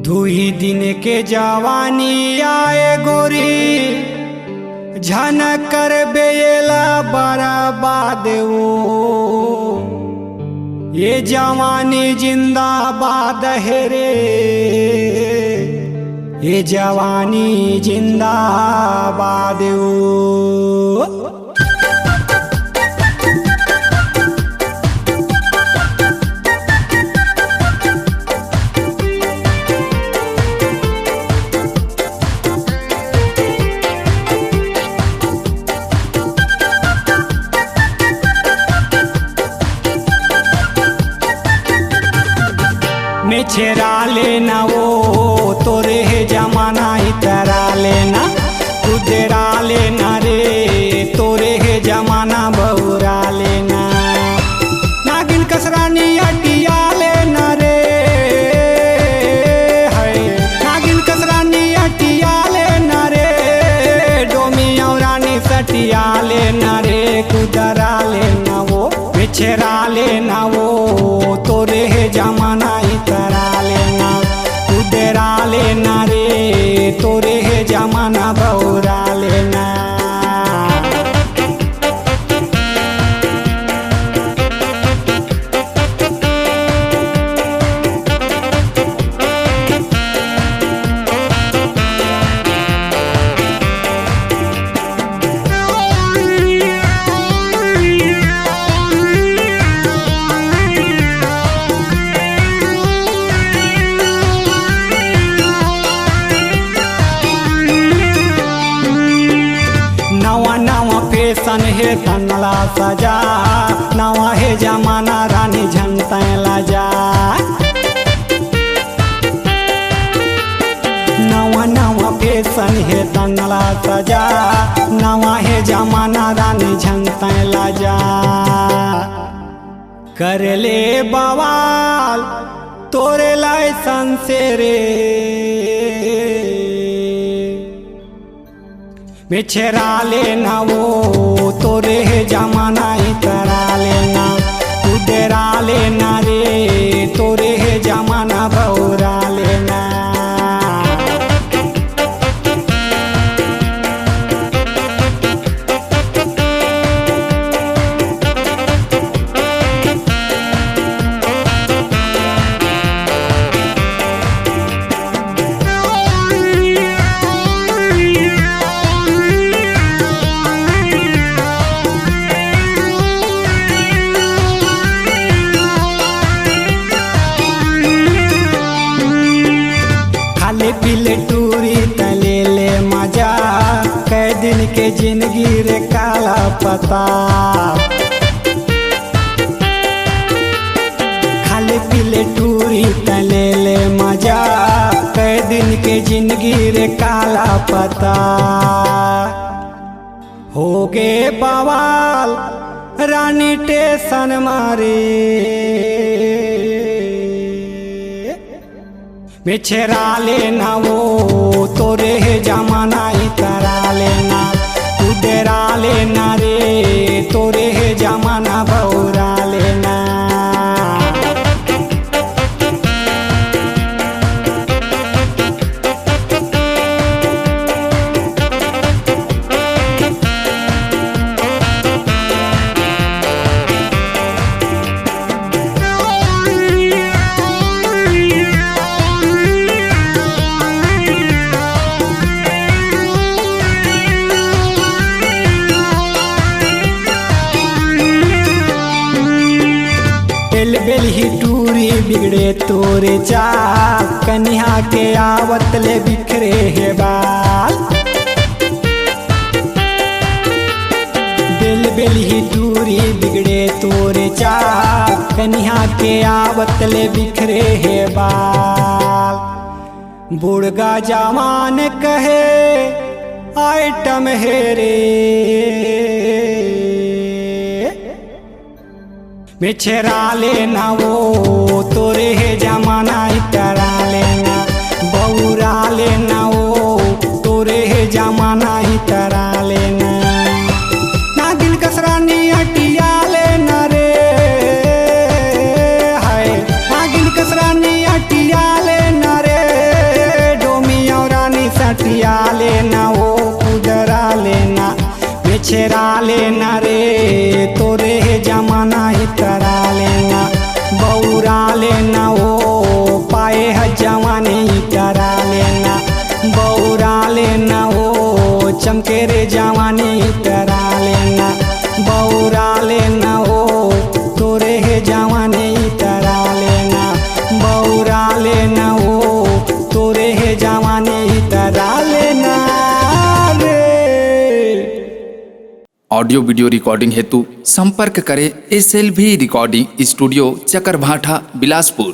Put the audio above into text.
दुई दिन के जवानी आए गोरी झनक कर बेला बर्बाद वो ये जवानी जिंदाबाद है रे, ये जवानी जिंदाबाद वो। छेरा लेना वो तोरे है जमाना इतरा लेना, तुदेरा लेना रे तोरे है जमाना बहुरा लेना। नागिन कसरानी अटिया लेना रे है, नागिन कसरानी अटिया लेना रे, डोमी औरानी सटिया लेना रे, कुदरा लेना वो छेरा लेना वो तोरे है जमाना इतरा लेना, कुदेरा लेना रे तोरे है जमाना बहुरा लेना। फैशन है तनला सजा, नवा है जमाना रानी झंटला जा, नवा नवा फैशन है तनला सजा, नवा है जमाना रानी झंटला जा। कर ले बवाल तोरे लाइसन से रे, छेरा लेना वो तोरे है जमाना इतरा लेना, कुदेरा लेना रे तोरे है जमाना बहुरा लेना। पीले टूरी तले ले मजा, कई दिन के जिंदगी रे काला पता, खाली पीले टूरी तले ले मजा, कई दिन के जिंदगी रे काला पता। हो गे बवाल रानी टेशन मारे, छेरा लेना वो तोरे है जमाना इतरा लेना, कुदेरा लेना रे तोरे है जमाना बहुरा लेना। बेल ही टूरी बिगड़े तोरे चाल, कन्या के आवत ले बिखरे है बाल, बेल बेल ही टूरी बिगड़े तोरे चाल, कन्या के आवत ले बिखरे है बाल। बुढ़गा जवान कहे आइटम है रे, छेरा लेना वो तोरे है जमाना इतरा लेना, बहुरा लेना वो तोरे है जमाना इतरा लेना। नागिन कसरानी अटिया लेना रे है, नागिन कसरानी अटिया लेना रे, मिछरा लेना रे तोरे है जमाना ही तरा लेना बौरा लेना ओ पाए है जवानी ही तरा लेना बौरा लेना ओ चमके रे जवानी ही तरा लेना बौरा लेना ओ तोरे है जवानी ही तरा लेना बौरा लेना ओ तोरे है जवानी ही तरा लेना रे। ऑडियो वीडियो रिकॉर्डिंग हेतु संपर्क करें SLV recording studio Chakarbhatha Bilaspur.